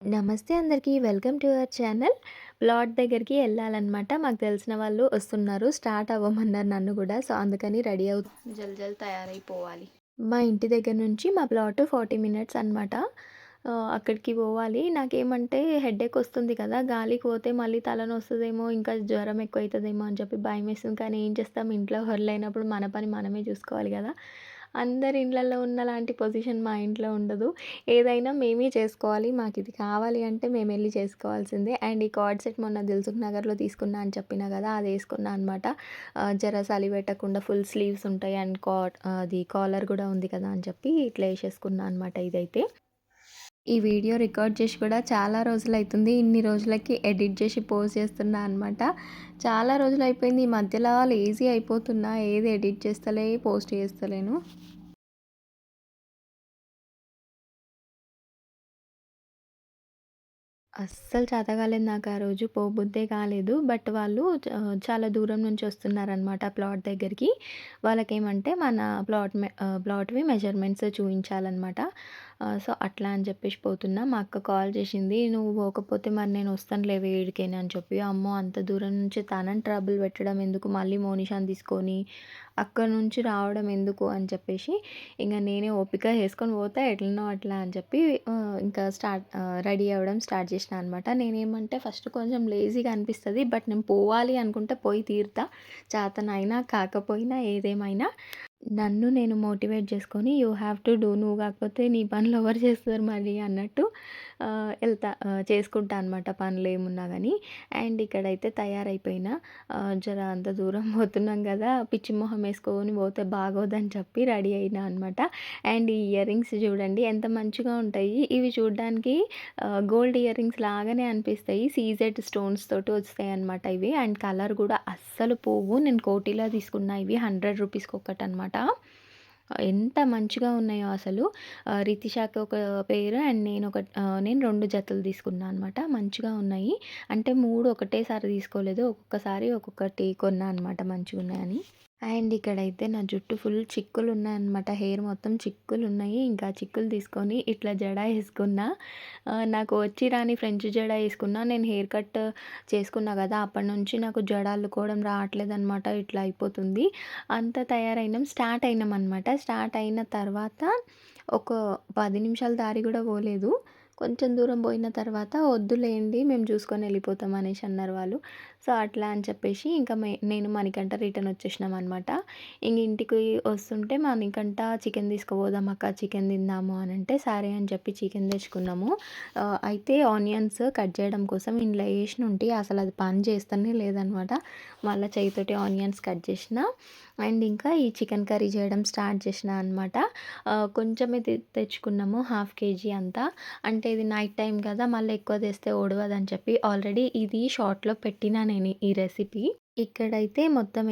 నమస్తే అందరికీ. Welcome to our channel. Plot దగ్గరికి ఎళ్ళాలనమాట. మాకు తెలిసిన వాళ్ళు వస్తున్నారు. స్టార్ట్ అవ్వమన్నారు నన్ను గూడా. సో, అందుకని రెడీ జల్ తయారైపోవాలి. మా ఇంటి దగ్గర నుంచి మా ప్లాట్ 40 మినిట్స్ అనమాట. అక్కడికి పోవాలి. నాకేమంటే హెడేక్ వస్తుంది కదా! గాలికి పోతే మళ్ళీ తలనొస్తదేమో, ఇంకా జ్వరం ఎక్కువైతదేమో అని చెప్పి భయమేస్తుంది. కానీ ఏం చేస్తాం, ఇంట్లో ఎవరు లేనప్పుడు మన పని మనమే చూసుకోవాలి గదా! అందరి ఇండ్లల్లో ఉన్నలాంటి పొజిషన్ మా ఇంట్లో ఉండదు. ఏదైనా మేమే చేసుకోవాలి. మాకిది కావాలి అంటే మేమెళ్లి చేసుకోవాల్సిందే. అండ్ ఈ కార్డ్ సెట్ మొన్న దిల్సుఖ్ నగర్‌లో తీసుకున్నా అని చెప్పినా గదా! అదేసుకున్నా అనమాట. జర చలి పెట్టకుండా ఫుల్ స్లీవ్స్ ఉంటాయి. అండ్ అది కాలర్ గూడా ఉంది కదా అని చెప్పి ఇట్లా ఏసేసుకున్నా అనమాట ఇదైతే. ఈ వీడియో రికార్డ్ చేసి కూడా చాలా రోజులైతుంది. ఇన్ని రోజులకి ఎడిట్ చేసి పోస్ట్ చేస్తున్నా అనమాట. చాలా రోజులైపోయింది. ఈ మధ్యలో లేజీ అయిపోతున్నా. ఏది ఎడిట్ చేస్తలే, పోస్ట్ చేస్తలేను. అస్సలు చేత కాలేదు నాకు ఆ రోజు. పోబుద్దే కాలేదు. బట్ వాళ్ళు చాలా దూరం నుంచి వస్తున్నారనమాట ప్లాట్ దగ్గరికి. వాళ్ళకేమంటే మన ప్లాట్‌వి మెజర్‌మెంట్స్ చూయించాలనమాట. సో, అట్లా అని చెప్పేసి పోతున్నా. మా అక్క కాల్ చేసింది. "నువ్వు పోకపోతే మరి నేను వస్తానులేవే ఈడికేని" అని చెప్పి. అమ్మో! అంత దూరం నుంచి తనని ట్రబుల్ పెట్టడం ఎందుకు, మళ్ళీ మోనిషాని తీసుకొని అక్కడి నుంచి రావడం ఎందుకు అని చెప్పేసి, ఇంక నేనే ఓపిక చేసుకొని పోతా ఎట్లనో అట్లా అని చెప్పి ఇంకా రెడీ అవ్వడం స్టార్ట్ చేసినా అనమాట. నేనేమంటే ఫస్ట్ కొంచెం లేజీగా అనిపిస్తది. బట్ నేను పోవాలి అనుకుంటే పోయి తీరుతా. చేతనైనా కాకపోయినా ఏదేమైనా. నన్ను నేను మోటివేట్ చేసుకొని యూ హ్యావ్ టు డూ, నువ్వు కాకపోతే నీ పనులు ఎవరు చేస్తారు మరి అన్నట్టు చేసుకుంటా అనమాట పనులేమున్నా గానీ. అండ్ ఇక్కడైతే తయారైపోయినా. జర అంత దూరం పోతున్నాం కదా! పిచ్చి మొహం వేసుకొని పోతే బాగోదని చెప్పి రెడీ అయినా అనమాట. అండ్ ఈ ఇయర్ రింగ్స్ చూడండి ఎంత మంచిగా ఉంటాయి. ఇవి చూడ్డానికి గోల్డ్ ఇయర్ రింగ్స్ లాగానే అనిపిస్తాయి. సీజెడ్ స్టోన్స్ తోటి వస్తాయన్నమాట ఇవి. అండ్ కలర్ కూడా అస్సలు పోవు. నేను కోటిలో తీసుకున్నా ఇవి 100 రూపీస్‌కి ఒక్కటనమాట. ఎంత మంచిగా ఉన్నాయో అసలు. రితిషాకి ఒక పెయిర్ అండ్ నేను 2 జతలు తీసుకున్నా అనమాట. మంచిగా ఉన్నాయి. అంటే 3 ఒకటేసారి తీసుకోలేదు. ఒక్కొక్కసారి ఒక్కొక్కటి కొన్నా అనమాట మంచిగున్నాయని. అండ్ ఇక్కడైతే నా జుట్టు ఫుల్ చిక్కులున్నాయన్నమాట. హెయిర్ మొత్తం చిక్కులున్నాయి. ఇంకా చిక్కులు తీసుకొని ఇట్లా జడ యేసుకున్నా. నాకు వచ్చి రాని ఫ్రెంచ్ జడ యేసుకున్నా. నేను హెయిర్ కట్ చేసుకున్నా గదా! అప్పటినుంచి నాకు జడ అల్లుకోవడం రావట్లేదనమాట. ఇట్లా అయిపోతుంది. అంతా తయారైనాం. స్టార్ట్ అయినామనమాట. స్టార్ట్ అయిన తర్వాత ఒక 10 నిమిషాల దారి గూడా పోలేదు. కొంచెం దూరం పోయిన తర్వాత "వద్దులేండి మేము చూసుకొని ఎళ్ళిపోతాం" అనేసి అన్నారు వాళ్ళు. సో, అట్లా అని చెప్పేసి ఇంకా నేను మణికంఠ రిటర్న్ వచ్చేసినామనమాట. ఇంక ఇంటికి వస్తుంటే మణికంఠ "చికెన్ తీసుకుపోదాం అక్క, చికెన్ తిందాము" అనంటే సరే అని చెప్పి చికెన్ తెచ్చుకున్నాము. అయితే ఆనియన్స్ కట్ చేయడం కోసం ఇందులో ఏసినుంటి అసలది పని చేస్తనే లేదనమాట. మళ్ళా చెయ్యితోటి ఆనియన్స్ కట్ చేసిన. అండ్ ఇంకా ఈ చికెన్ కర్రీ చేయడం స్టార్ట్ చేసినా అనమాట. కొంచెమే తెచ్చుకున్నాము. హాఫ్ కేజీ అంతా. అంటే ఇది నైట్ టైమ్ కదా! మళ్ళీ ఎక్కువ తెస్తే ఒడవదని చెప్పి ఆల్రెడీ ఇది షార్ట్‌లో పెట్టినా నేను ఈ రెసిపీ. ఇక్కడైతే మొత్తం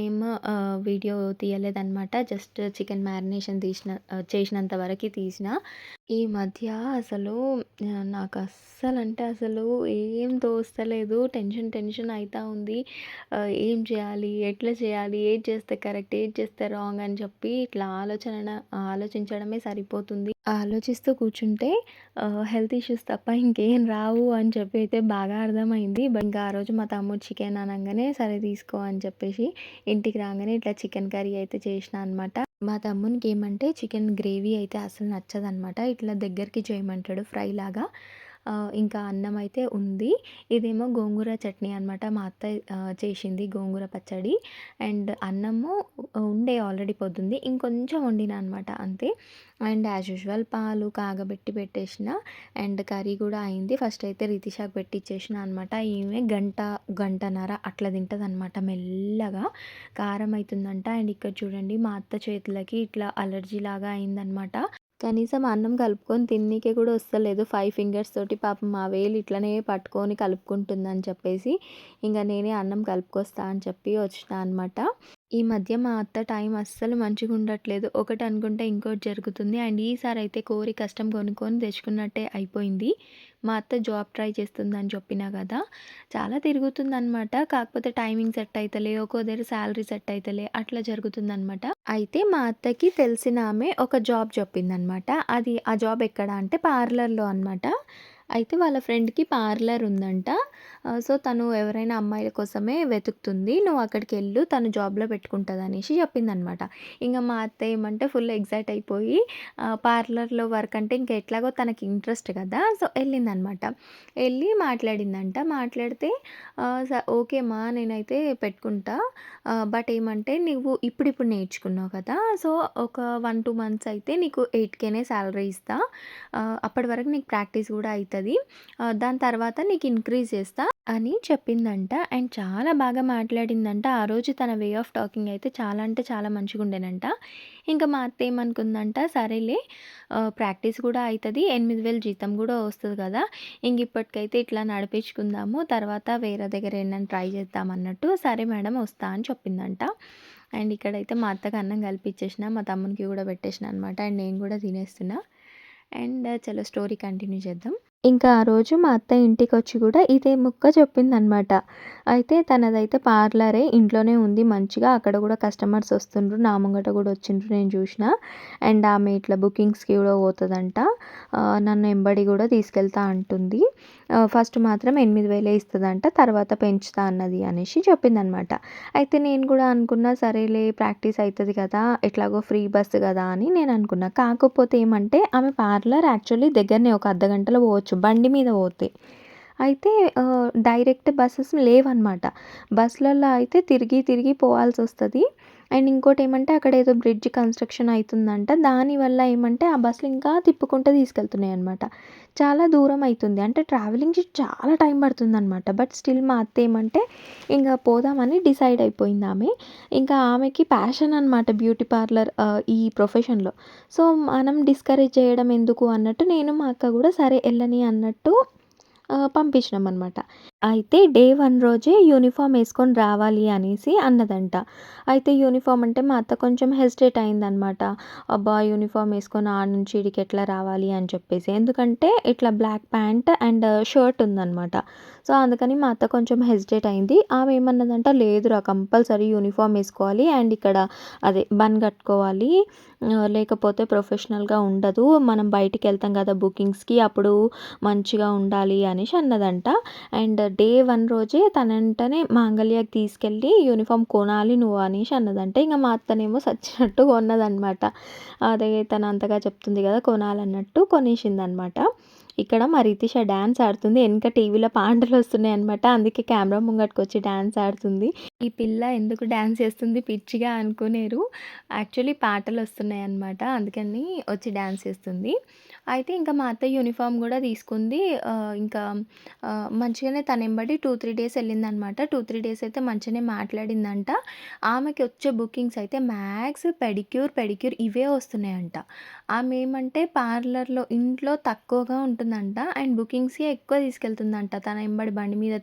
వీడియో తీయలేదనమాట. జస్ట్ చికెన్ మ్యారినేషన్ చేసినంత వరకి తీసిన. ఈ మధ్య అసలు నాకస్సలంటే అసలు ఏం తోస్తలేదు. టెన్షన్ అయితా ఉంది. ఏం చేయాలి? ఎట్లా చేయాలి? ఏది చేస్తే కరెక్ట్? ఏది చేస్తే రాంగ్? అని చెప్పి ఇట్లా ఆలోచించడమే సరిపోతుంది. ఆలోచిస్తూ కూర్చుంటే హెల్త్ ఇష్యూస్ తప్ప ఇంకేం రావు అని చెప్పి అయితే బాగా అర్థమైంది. ఇంకా ఆ రోజు మా తమ్ముడు చికెన్ అనంగానే సరే తీసుకో అని చెప్పేసి ఇంటికి రాగానే ఇట్లా చికెన్ కర్రీ అయితే చేసినా అనమాట. మా తమ్మునికి ఏమంటే చికెన్ గ్రేవీ అయితే అసలు నచ్చదనమాట. ఇట్లా దగ్గరికి చేయమంటాడు ఫ్రైలాగా. ఇంకా అన్నం అయితే ఉంది. ఇదేమో గోంగూర చట్నీ అనమాట. మా అత్త చేసింది గోంగూర పచ్చడి. అండ్ అన్నము ఉండే ఆల్రెడీ పొద్దుంది. ఇంకొంచెం వండినా అనమాట అంతే. అండ్ యాజ్ యూజువల్ పాలు కాగబెట్టి పెట్టేసిన. అండ్ కర్రీ కూడా అయింది. ఫస్ట్ అయితే రితిషాకి పెట్టిచ్చేసిన అనమాట. ఈమె గంటన్నర అట్లా తింటదనమాట మెల్లగా. కారం అయితుందంట. అండ్ ఇక్కడ చూడండి మా అత్త చేతులకి ఇట్లా అలర్జీ లాగా అయిందనమాట. కనీసం అన్నం కలుపుకొని తిననీకే కూడా వస్తలేదు. 5 ఫింగర్స్ తోటి పాపం మా వేలు ఇట్లనే పట్టుకొని కలుపుకుంటుందని చెప్పేసి, ఇంక నేనే అన్నం కలుపుకొస్తా అని చెప్పి వచ్చినా అనమాట. ఈ మధ్య మా అత్త టైం అస్సలు మంచిగుండట్లేదు. ఒకటి అనుకుంటే ఇంకోటి జరుగుతుంది. అండ్ ఈసారైతే కోరి కష్టం కొనుక్కొని తెచ్చుకున్నట్టే అయిపోయింది. మా అత్త జాబ్ ట్రై చేస్తుందని చెప్పినా గదా! చాలా తిరుగుతుందనమాట. కాకపోతే టైమింగ్ సెట్ అయితలే, ఒక్కో దగ్గర సాలరీ సెట్ అయితలే అట్లా జరుగుతుందనమాట. అయితే మా అత్తకి తెలిసిన ఆమె ఒక జాబ్ చెప్పిందనమాట. ఆ జాబ్ ఎక్కడ అంటే పార్లర్‌లో అనమాట. అయితే వాళ్ళ ఫ్రెండ్‌కి పార్లర్ ఉందంట. సో, తను ఎవరైనా అమ్మాయిల కోసమే వెతుకుతుంది. నువ్వు అక్కడికెళ్ళు తను జాబ్‌లో పెట్టుకుంటదనేసి చెప్పిందనమాట. ఇంగ మా అత్త ఏమంటే ఫుల్ ఎక్సైట్ అయిపోయి పార్లర్‌లో వర్క్ అంటే ఇంక ఎట్లాగో తనకి ఇంట్రెస్ట్ కదా! సో, ఎళ్ళిందనమాట. ఎళ్ళి మాట్లాడిందంట. మాట్లాడితే ఓకే మా నేనైతే పెట్టుకుంటా. బట్ ఏమంటే నువ్వు ఇప్పుడిప్పుడు నేర్చుకున్నావు కదా! సో, ఒక 1, 2 మంత్స్ అయితే నీకు 8,000నే సాలరీ ఇస్తా. అప్పటి వరకు నీకు ప్రాక్టీస్ గూడా అయితది. దాని తర్వాత నీకు ఇంక్రీజ్ చేస్తా అని చెప్పిందంట. అండ్ చాలా బాగా మాట్లాడిందంట. ఆ రోజు తన వే ఆఫ్ టాకింగ్ అయితే చాలా అంటే చాలా మంచిగుండెనంట. ఇంక మా అత్త ఏమనుకుందంట, సరేలే ప్రాక్టీస్ గూడా అయితది. 8,000 జీతం గూడా వస్తది గదా! ఇప్పటికైతే ఇట్లా నడిపించుకుందాము. తర్వాత వేరే దగ్గర ఏడైనా ట్రై చేద్దాం అన్నట్టు, సరే మేడం వస్తా అని చెప్పిందంట. అండ్ ఇక్కడైతే మా అత్తకి అన్నం కలిపిచ్చేసిన. మా తమ్మునికి గూడా పెట్టేసినా అనమాట. అండ్ నేను గూడా తినేస్తున్నా. అండ్ చలో స్టోరీ కంటిన్యూ చేద్దాం. ఇంకా ఆ రోజు మా అత్త ఇంటికొచ్చి గూడా ఇదే ముక్క చెప్పిందనమాట. అయితే తనదైతే పార్లరే ఇంట్లోనే ఉంది మంచిగా. అక్కడ గూడా కస్టమర్స్ వస్తుండ్రు. నా ముంగట గూడా వచ్చిండ్రు నేను జూషిన. అండ్ ఆమె ఇట్లా బుకింగ్స్‌కి గూడా పోతదంట. నన్ను ఎంబడి గూడా తీసుకెళ్తా అంటుంది. ఫస్ట్ మాత్రం 8,000 ఇస్తదంట. తర్వాత పెంచుతా అన్నది అనేసి చెప్పిందనమాట. అయితే నేను గూడా అనుకున్నా సరేలే ప్రాక్టీస్ అయితది కదా! ఎట్లాగో ఫ్రీ బస్ గదా అని నేననుకున్నా. కాకపోతే ఏమంటే ఆమె పార్లర్ యాక్చువల్లీ దగ్గరనే ఒక అర్ధగంటలో పోవచ్చు బండి మీద పోతే. అయితే డైరెక్ట్ బసెస్ లేవనమాట. బస్‌లల్లో అయితే తిరిగి తిరిగి పోవాల్సొస్తది. అండ్ ఇంకోటేమంటే అక్కడేదో బ్రిడ్జ్ కన్‌స్ట్రక్షన్ అయితుందంట. దానివల్ల ఏమంటే ఆ బస్సులు ఇంకా తిప్పుకుంటూ తీసుకెళ్తున్నాయనమాట. చాలా దూరం అయితుంది. అంటే ట్రావెలింగ్‌కి చాలా టైం పడుతుందనమాట. బట్ స్టిల్ మా అత్తేమంటే ఇంగ పోదామని డిసైడ్ అయిపోయిందామె. ఇంకా ఆమెకి ప్యాషన్ అనమాట బ్యూటీ పార్లర్ ఈ ప్రొఫెషన్‌లో. సో, మనం డిస్కరేజ్ చేయడం ఎందుకు అన్నట్టు నేను మా అక్క గూడా సరే ఎళ్ళని అన్నట్టు పంపించినామనమాట. అయితే డే 1 రోజే యూనిఫార్మ్ యేసుకొని రావాలి అనేసి అన్నదంట. అయితే యూనిఫార్మ్ అంటే మా అత్త కొంచెం హెసిటేట్ అయిందనమాట. అబ్బా! యూనిఫార్మ్ యేసుకొని ఆడ నుంచి ఈడికి ఎట్లా రావాలి అని చెప్పేసి. ఎందుకంటే ఇట్లా బ్లాక్ ప్యాంట్ అండ్ షర్ట్ ఉందనమాట. సో, అందుకని మా అత్త కొంచెం హెసిటేట్ అయింది. ఆమె ఏమన్నదంట, లేదురా కంపల్సరీ యూనిఫార్మ్ యేసుకోవాలి అండ్ ఇక్కడ అదే బన్ కట్టుకోవాలి. లేకపోతే ప్రొఫెషనల్‌గా ఉండదు. మనం బయటికెళ్తాం కదా బుకింగ్స్‌కి అప్పుడు మంచిగా ఉండాలి అనేసి అన్నదంట. అండ్ డే 1 రోజే తనంటనే మాంగళ్యకి తీసుకెళ్ళి యూనిఫార్మ్ కొనాలి నువ్వు అనేసి అన్నదంట. ఇంక మా అత్తనేమో సచ్చినట్టు కొన్నదనమాట. అదే తను అంతగా చెప్తుంది కదా కొనాలన్నట్టు కొనేసిందనమాట. ఇక్కడ మా రితిష డాన్స్ ఆడుతుంది. ఎనక టీవీలో పాటలొస్తున్నాయనమాట. అందుకే కెమెరా ముంగటికొచ్చి డాన్స్ ఆడుతుంది. ఈ పిల్ల ఎందుకు డాన్స్ చేస్తుంది పిచ్చిగా అనుకునేరు. యాక్చువల్లీ పాటలొస్తున్నాయనమాట. అందుకని వచ్చి డాన్స్ చేస్తుంది. అయితే ఇంకా మా అత్త యూనిఫార్మ్ గూడా తీసుకుంది. ఇంకా మంచిగానే తనెంబడి 2, 3 డేస్ ఎళ్ళిందనమాట. 2, 3 డేస్ అయితే మంచిగానే మాట్లాడిందంట. ఆమెకి వచ్చే బుకింగ్స్ అయితే మ్యాక్స్ పెడిక్యూర్ ఇవే వస్తున్నాయంట. ఆమె ఏమంటే పార్లర్‌లో ఇంట్లో తక్కువగా ఉంటుందంట. అండ్ బుకింగ్స్‌కే ఎక్కువ తీసుకెళ్తుందంట. తన ఎంబడి బండి మీద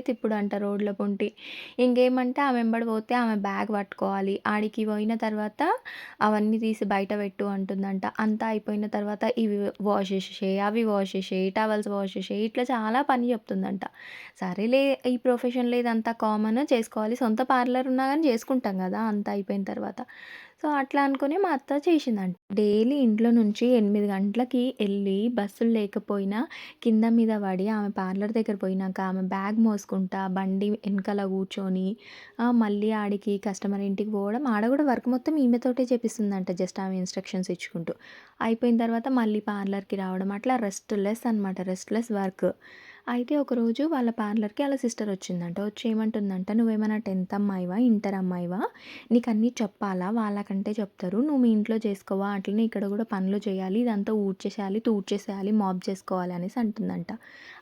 తిప్పుడంట రోడ్ల పొంటి. ఇంకేమంటే ఆమె ఎంబడి పోతే ఆమె బ్యాగ్ పట్టుకోవాలి. ఆడికి పోయిన తర్వాత అవన్నీ తీసి బయట పెట్టు అంటుందంట. అంతా అయిపోయిన తర్వాత ఇవి వాష్ చేసేసేయి, అవి వాష్ చేసేయి, టవల్స్ వాష్ చేసేయి ఇట్లా చాలా పని చెప్తుందంట. సరేలే ఈ ప్రొఫెషన్‌లో ఇదంతా కామన్ చేసుకోవాలి. సొంత పార్లర్ ఉన్నా గాని చేసుకుంటాం గదా! అంతా అయిపోయిన తర్వాత. సో, అట్లా అనుకుని మా అత్త చేసిందంట. డైలీ ఇంట్లో నుంచి 8 గంటలకి ఎళ్ళి బస్సులు లేకపోయినా కింద మీద పడి ఆమె పార్లర్ దగ్గర పోయినాక ఆమె బ్యాగ్ మోసుకుంటా బండి ఎనకాల కూర్చొని మళ్ళీ ఆడికి కస్టమర్ ఇంటికి పోవడం ఆడ కూడా వర్క్ మొత్తం ఈమెతోటే చేపిస్తుందంట జస్ట్ ఆమె ఇన్‌స్ట్రక్షన్స్ ఇచ్చుకుంటూ. అయిపోయిన తర్వాత మళ్ళీ పార్లర్‌కి రావడం అట్లా రెస్ట్‌లెస్ అనమాట. Restless work. అయితే ఒకరోజు వాళ్ళ పార్లర్‌కి ఆళ్ళ సిస్టర్ వచ్చిందంట. వచ్చి ఏమంటుందంట, "నువ్వేమైనా 10థ్ అమ్మాయివా? ఇంటర్ అమ్మాయివా? నీకన్నీ చెప్పాలా? వాళ్ళకంటే చెప్తారు. నువ్వు మీ ఇంట్లో చేసుకోవా? అట్లనే ఇక్కడ కూడా పనులు చేయాలి. ఇదంతా ఊడ్చేసేయాలి, తూడ్చేసేయాలి, మాప్ చేసుకోవాలి" అనేసి అంటుందంట.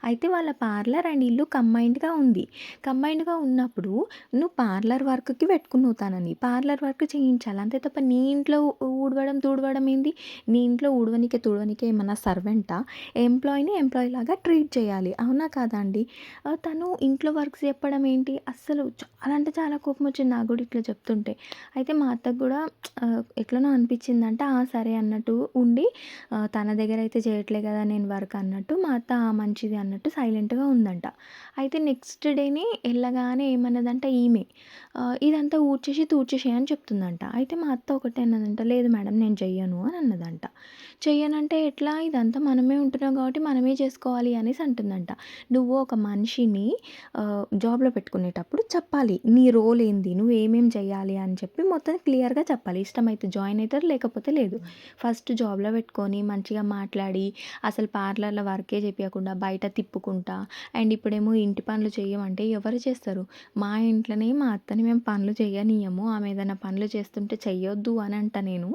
అయితే వాళ్ళ పార్లర్ అండ్ ఇల్లు కంబైన్డ్‌గా ఉంది. కంబైన్డ్‌గా ఉన్నప్పుడు నువ్వు పార్లర్ వర్క్‌కి పెట్టుకున్నావు తనని. పార్లర్ వర్క్ చేయించాలి. అంతే తప్ప నీ ఇంట్లో ఊడవడం, తుడవడం ఏంది? నీ ఇంట్లో ఊడవనీకే, తుడవనీకే ఏమన్నా సర్వెంటా? ఎంప్లాయీని ఎంప్లాయీ లాగా ట్రీట్ చేయాలి. అవునా? అవునా కాదా అండి? తను ఇంట్లో వర్క్స్ చెప్పడం ఏంటి, అస్సలు చాలా అంటే చాలా కోపమొచ్చింది నాకు గూడా ఇట్లా చెప్తుంటే. అయితే మా అత్తకు గూడా ఎట్లనో అనిపిచ్చిందంట. ఆ! సరే అన్నట్టు ఉండి తన దగ్గరైతే చేయట్లే గదా నేను వర్క్ అన్నట్టు, మా అత్త ఆ! మంచిది అన్నట్టు సైలెంట్‌గా ఉందంట. అయితే నెక్స్ట్ డేనే ఎళ్ళగానే ఏమన్నదంట ఈమె, ఇదంతా ఊడ్చేసి, తూడ్చేసేయి అని చెప్తుందంట. అయితే మా అత్త ఒకటే అన్నదంట, లేదు మేడం నేను చెయ్యను అని అన్నదంట. చెయ్యనంటే ఎట్లా? ఇదంతా మనమే ఉంటున్నాం కాబట్టి మనమే చేసుకోవాలి అనేసి అంటుందంట. నువ్వు ఒక మనిషిని జాబ్‌లో పెట్టుకునేటప్పుడు చెప్పాలి. నీ రోల్ ఏంది? నువ్వు ఏమేం చేయాలి అని చెప్పి మొత్తం క్లియర్‌గా చెప్పాలి. ఇష్టమైతే జాయిన్ అయితారు, లేకపోతే లేదు. ఫస్ట్ జాబ్‌లో పెట్టుకొని మంచిగా మాట్లాడి, అసలు పార్లర్‌లో వర్కే చేపియకుండా బయట తిప్పుకుంటా, అండ్ ఇప్పుడేమో ఇంటి పనులు చెయ్యమంటే ఎవరు చేస్తారు? మా ఇంట్లోనే మా అత్తని మేము పనులు చెయ్యనియ్యము. ఆమె ఏదైనా పనులు చేస్తుంటే చెయ్యొద్దు అని అంట నేను.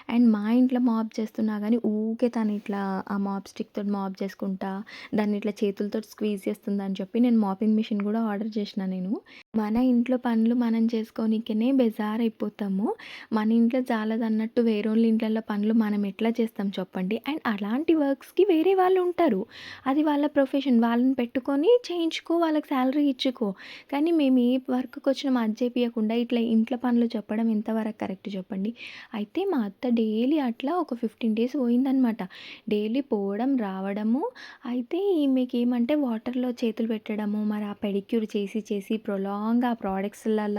అండ్ మా ఇంట్లో మాప్ చేస్తున్నా గానీ ఊకే తను ఇట్లా ఆ మాప్ స్టిక్‌తోటి మాప్ చేసుకుంటా, దాన్ని ఇట్లా చేతులతోటి స్క్వీజ్ చేస్తుందని చెప్పి నేను మాపింగ్ మిషన్ గూడా ఆర్డర్ చేషినా నేను. మన ఇంట్లో పనులు మనం చేసుకోనీకనే బెజారైపోతాము. మన ఇంట్లో చాలదన్నట్టు వేరోళ్ళ ఇంట్లల్లో పనులు మనం ఎట్లా చేస్తాం చెప్పండి. అండ్ అలాంటి వర్క్స్‌కి వేరే వాళ్ళుంటారు. అది వాళ్ళ ప్రొఫెషన్. వాళ్ళని పెట్టుకొని చేయించుకో, వాళ్ళకి సాలరీ ఇచ్చుకో. కానీ మేము ఏ వర్క్‌కొచ్చినామో అది చేపియకుండా ఇట్లా ఇంట్లో పనులు చెప్పడం ఎంతవరకు కరెక్ట్ చెప్పండి. అయితే మా అత్త డైలీ అట్లా ఒక 15 డేస్ పోయిందనమాట. డైలీ పోవడం, రావడము. అయితే ఈమెకేమంటే వాటర్‌లో చేతులు పెట్టడము, మరి ఆ పెడిక్యూర్ చేసి చేసి ప్రొలాంగ్‌గా ఆ ప్రొడక్ట్స్‌లల్ల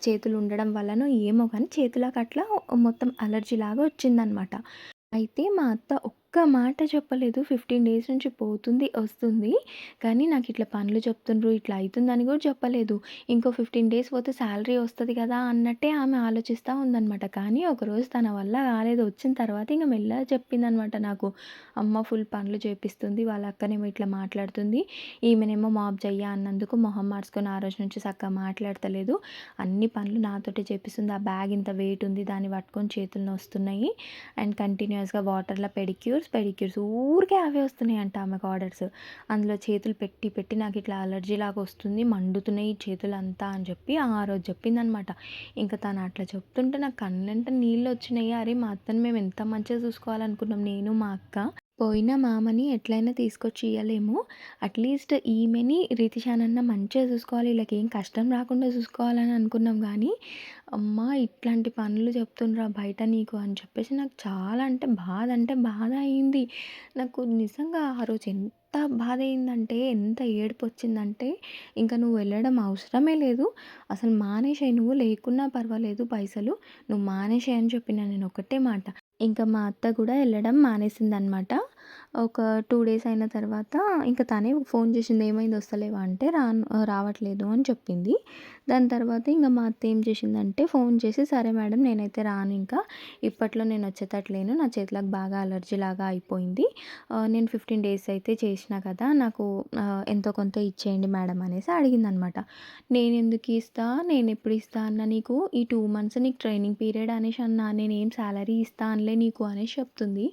చేతులు ఉండడం వల్లనో ఏమో కానీ చేతులకట్లా మొత్తం అలర్జీలాగా వచ్చిందనమాట. అయితే మా అత్త ఒక్క మాట చెప్పలేదు. 15 డేస్ నుంచి పోతుంది, వస్తుంది. కానీ నాకిట్లా పనులు చెప్తుండ్రు, ఇట్లా అయితుందని గూడా చెప్పలేదు. ఇంకో 15 డేస్ పోతే సాలరీ వస్తది కదా అన్నట్టే ఆమె ఆలోచిస్తా ఉందనమాట. కానీ ఒకరోజు తన వల్ల కాలేదు. వచ్చిన తర్వాత ఇంక మెల్లగా చెప్పిందనమాట నాకు. అమ్మ ఫుల్ పనులు చేపిస్తుంది. వాళ్ళ అక్కనేమో ఇట్లా మాట్లాడుతుంది. ఈమెనేమో మాప్ చెయ్య అన్నందుకు మొహం మార్చుకొని ఆ రోజు నుంచి సక్కగా మాట్లాడతలేదు. అన్ని పనులు నాతోటే చేపిస్తుంది. ఆ బ్యాగ్ ఇంత వెయిట్ ఉంది. దాన్ని పట్టుకొని చేతులు నొస్తున్నాయి. అండ్ కంటిన్యూయస్‌గా వాటర్‌లో పెడిక్యూర్స్ ఊరికే అవే వస్తున్నాయంట ఆమెకు ఆర్డర్స్. అందులో చేతులు పెట్టి పెట్టి నాకిట్లా అలర్జీలాగా వస్తుంది, మండుతున్నాయి చేతులంతా అని చెప్పి ఆ రోజు చెప్పిందనమాట. ఇంక తను అట్లా చెప్తుంటే నాకు కళ్ళెంట నీళ్ళొచ్చినాయి. అరే! మా అత్తని మేము ఎంత మంచిగా చూసుకోవాలనుకున్నాం నేను, మా అక్క. పోయిన మామని ఎట్లైనా తీసుకొచ్చి ఇయ్యలేము. అట్‌లీస్ట్ ఈమెని, రితిషానన్నా మంచిగా చూసుకోవాలి. ఈళ్ళకేం కష్టం రాకుండా చూసుకోవాలని అనుకున్నాం గానీ, అమ్మా! ఇట్లాంటి పనులు చెప్తుండ్రా బయట నీకు అని చెప్పేసి నాకు చాలా అంటే బాధ అయింది. నాకు నిజంగా ఆ రోజు ఎంత బాధయిందంటే, ఎంత ఏడుపొచ్చిందంటే, ఇంక నువ్వు వెళ్ళడం అవసరమే లేదు. అసలు మానేసేయి, నువ్వు లేకున్నా పర్వాలేదు పైసలు. నువ్వు మానేసేయి అని చెప్పిన నేను ఒకటే మాట. ఇంక మా అత్త గూడా ఎళ్ళడం మానేసిందనమాట. ఒక 2 డేస్ అయిన తర్వాత ఇంక తనే ఫోన్ చేసింది. "ఏమైంది వస్తలేవా?" అంటే రావట్లేదు అని చెప్పింది. దాని తర్వాత ఇంగ మా అత్త ఏం చేసిందంటే ఫోన్ చేసి, "సరే మేడం నేనైతే రానింకా. ఇప్పట్లో నేను వచ్చేతట్టు లేను. నా చేతులకు బాగా అలర్జీలాగా అయిపోయింది. నేను 15 డేస్ అయితే చేసినా కదా! నాకు ఎంతో కొంత ఇచ్చేయండి మేడం" అనేసి అడిగిందనమాట. నేనెందుకు ఇస్తా? నేనెప్పుడు ఇస్తా అన్నా నీకు? ఈ 2 మంత్స్ నీకు ట్రైనింగ్ పీరియడ్ అనేసి అన్నా. నేనేం సాలరీ ఇస్తా అనలే నీకు అనేసి చెప్తుంది.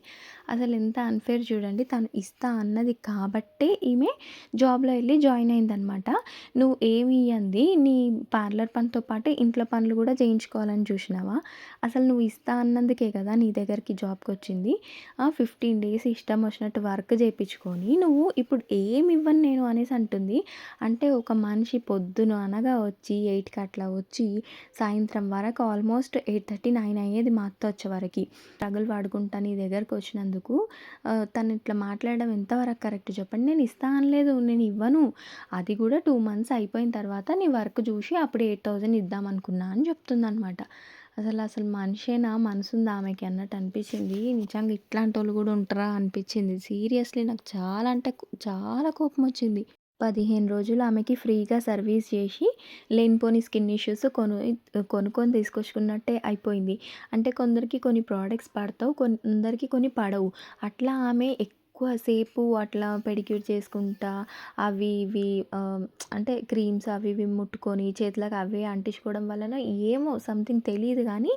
అసలెంత అన్‌ఫేర్ చూడండి. తను ఇస్తా అన్నది కాబట్టే ఈమె జాబ్‌లో ఎళ్లి జాయిన్ అయిందనమాట. నువ్వు ఏమి ఇయ్యంది నీ పార్లర్ పనితో పాటు ఇంట్లో పనులు గూడా చేయించుకోవాలని చూషినావా? అసలు నువ్వు ఇస్తా అన్నందుకే కదా నీ దగ్గరికి జాబ్‌కొచ్చింది. 15 డేస్ ఇష్టం వచ్చినట్టు వర్క్ చేపిచ్చుకొని, నువ్వు ఇప్పుడు ఏమి ఇవ్వను నేను అనేసి అంటుంది. అంటే ఒక మనిషి పొద్దున అనగా వచ్చి 8కి అట్లా వచ్చి సాయంత్రం వరకు ఆల్మోస్ట్ 8:30, 9 అయ్యేది మా అత్త వచ్చేవరకి. స్ట్రగుల్ పడుకుంటా నీ దగ్గరకొచ్చినందుకు తను ఇట్లా మాట్లాడడం ఎంతవరకు కరెక్ట్ చెప్పండి. నేను ఇస్తా అనలేదు. నేను ఇవ్వను. అది కూడా 2 మంత్స్ అయిపోయిన తర్వాత నీ వర్క్ చూసి అప్పుడు 8,000 ఇద్దామనుకున్నా అని చెప్తుందనమాట. అసలు మనిషేనా, మనసుందా ఆమెకి అన్నట్టు అనిపించింది. నిజంగా ఇట్లాంటోళ్ళు కూడా ఉంటారా అనిపించింది. సీరియస్‌లీ నాకు చాలా అంటే చాలా కోపమొచ్చింది. 15 రోజులు ఆమెకి ఫ్రీగా సర్వీస్ చేసి, లేనిపోని స్కిన్ ఇష్యూస్ కొనుక్కొని తీసుకొచ్చుకున్నట్టే అయిపోయింది. అంటే కొందరికి కొన్ని ప్రొడక్ట్స్ పడతావు. కొందరికి కొన్ని పడవు. అట్లా ఆమె ఎక్కువ సేపు అట్లా పెడిక్యూర్ చేసుకుంటా అవి ఇవి అంటే క్రీమ్స్ అవి ఇవి ముట్టుకొని చేతులకు అవే అంటించుకోవడం వలన ఏమో సంథింగ్ తెలీదు గానీ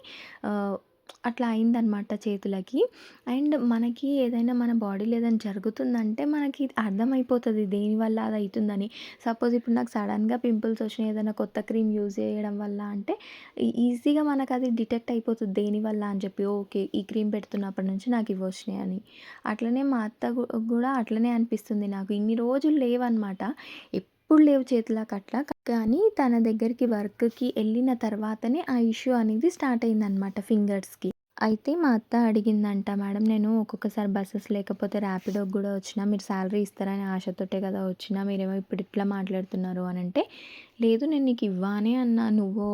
అట్లా అయిందనమాట చేతులకి. అండ్ మనకి ఏదైనా మన బాడీలో ఏదైనా జరుగుతుందంటే మనకి అర్థమైపోతది దేనివల్ల అది అయితుందని. సపోజ్ ఇప్పుడు నాకు సడెన్‌గా పింపుల్స్ వచ్చినాయి ఏదైనా కొత్త క్రీమ్ యూజ్ చేయడం వల్ల అంటే ఈజీగా మనకది డిటెక్ట్ అయిపోతది దేనివల్ల అని చెప్పి. ఓకే. ఈ క్రీమ్ పెడుతున్నప్పటి నుంచి నాకు ఇవి వచ్చినాయని. అట్లనే మా అత్త గూడా అట్లనే అనిపిస్తుంది నాకు. ఇన్ని రోజులు లేవనమాట. ఎప్పుడు లేవు చేతులకట్లా. కానీ తన దగ్గరికి వర్క్‌కి ఎళ్ళిన తర్వాతనే ఆ ఇష్యూ అనేది స్టార్ట్ అయిందనమాట ఫింగర్స్‌కి. అయితే మా అత్త అడిగిందంట, "మేడం నేను ఒక్కొక్కసారి బసెస్ లేకపోతే ర్యాపిడోకి గూడా వచ్చినా మీరు సాలరీ ఇస్తారనే ఆశతోటే కదా వచ్చినా. మీరేమో ఇప్పుడు ఇట్లా మాట్లాడుతున్నారు" అనంటే, "లేదు నేను నీకు ఇవ్వనే అన్నా. నువ్వు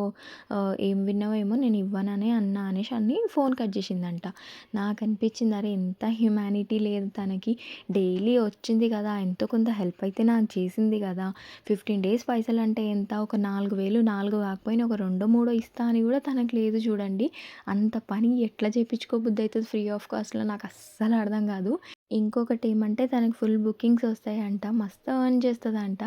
ఏం విన్నావో ఏమో నేను ఇవ్వననే అన్నా" అనేసి అని ఫోన్ కట్ చేసిందంట. నాకనిపించింది అరే! ఎంత హ్యుమానిటీ లేదు తనకి. డైలీ వచ్చింది కదా! ఎంతో కొంత హెల్ప్ అయితే నాకు చేసింది కదా! 15 డేస్ పైసలంటే ఎంత? ఒక 4000 4 కాకపోయినా ఒక రెండో, మూడో ఇస్తా అని కూడా తనకి లేదు చూడండి. అంత పని ఎట్లా చేపించుకోబుద్దయితది ఫ్రీ ఆఫ్ కాస్ట్‌లో నాకస్సలు అర్థం కాదు. ఇంకొకటేమంటే తనకి ఫుల్ బుకింగ్స్ వస్తాయంట. మస్తు ఎర్న్ చేస్తదంట.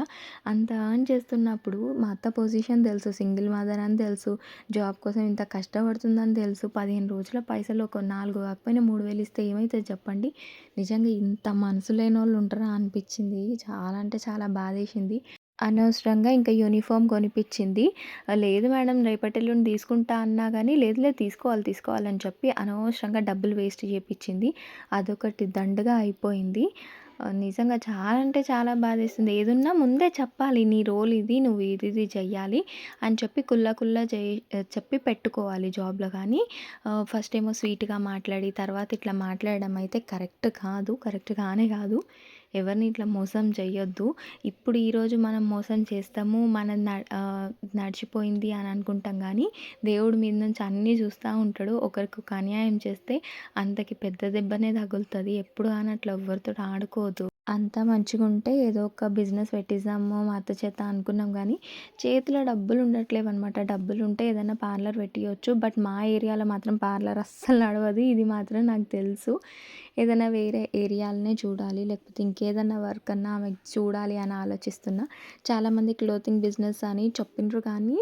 అంత ఎర్న్ చేస్తున్నప్పుడు మా అత్త పొజిషన్ తెలుసు. సింగిల్ మదర్ అని తెలుసు. జాబ్ కోసం ఇంత కష్టపడుతుందని తెలుసు. 15 రోజుల పైసలు ఒక 4 కాకపోయినా 3000 ఇస్తే ఏమైతది చెప్పండి? నిజంగా ఇంత మనసు లేనోళ్ళు ఉంటారా అనిపిచ్చింది. చాలా అంటే చాలా బాధేసింది. అనవసరంగా ఇంకా యూనిఫార్మ్ కొనిపిచ్చింది. లేదు మేడం రేపటెల్లుండి తీసుకుంటా అన్నా గానీ, లేదు లేదు తీసుకోవాలని చెప్పి అనవసరంగా డబ్బులు వేస్ట్ చేపిచ్చింది. అదొకటి దండగా అయిపోయింది. నిజంగా చాలా అంటే చాలా బాధేసింది. ఏదున్నా ముందే చెప్పాలి. నీ రోల్ ఇది. నువ్వు ఇది చెయ్యాలి అని చెప్పి చెప్పి పెట్టుకోవాలి జాబ్‌లో గానీ, ఫస్ట్ ఏమో స్వీట్‌గా మాట్లాడి, తర్వాత ఇట్లా మాట్లాడడం అయితే కరెక్ట్ కాదు. కరెక్ట్ కానే కాదు. ఎవరిని ఇట్లా మోసం చెయ్యొద్దు. ఇప్పుడు ఈరోజు మనం మోసం చేస్తాము. నడిచిపోయింది అని అనుకుంటాం గానీ, దేవుడు మీద నుంచి అన్నీ చూస్తా ఉంటాడు. ఒకరికి ఒక అన్యాయం చేస్తే అంతకి పెద్ద దెబ్బనే తగులుతది. ఎప్పుడు గాని అట్లా ఎవ్వరితోటి ఆడుకోవద్దు. అంతా మంచిగుంటే ఏదో ఒక బిజినెస్ పెట్టిద్దాము మా అత్త చేత అనుకున్నాం గానీ, చేతిలో డబ్బులు ఉండట్లేవనమాట. డబ్బులుంటే ఏదైనా పార్లర్ పెట్టియొచ్చు. బట్ మా ఏరియాలో మాత్రం పార్లర్ అస్సలు నడవదు. ఇది మాత్రం నాకు తెలుసు. ఏదైనా వేరే ఏరియాలనే చూడాలి. లేకపోతే ఇంకేదన్నా వర్క్ అన్నా ఆమెకి చూడాలి అని ఆలోచిస్తున్నా. చాలామంది క్లోతింగ్ బిజినెస్ అని చెప్పిండ్రు కానీ,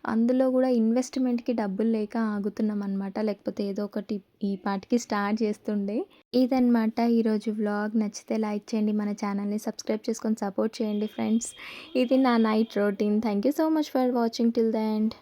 అందులో గూడా ఇన్వెస్ట్‌మెంట్‌కి డబ్బులు లేక ఆగుతున్నామనమాట. లేకపోతే ఏదో ఒకటి ఈ పాటికి స్టార్ట్ చేస్తుండే. ఇదనమాట ఈరోజు వ్లాగ్. నచ్చితే లైక్ చేయండి. మన ఛానల్‌ని సబ్స్క్రైబ్ చేసుకొని సపోర్ట్ చేయండి ఫ్రెండ్స్. ఇది నా night routine. Thank you so much for watching till the end.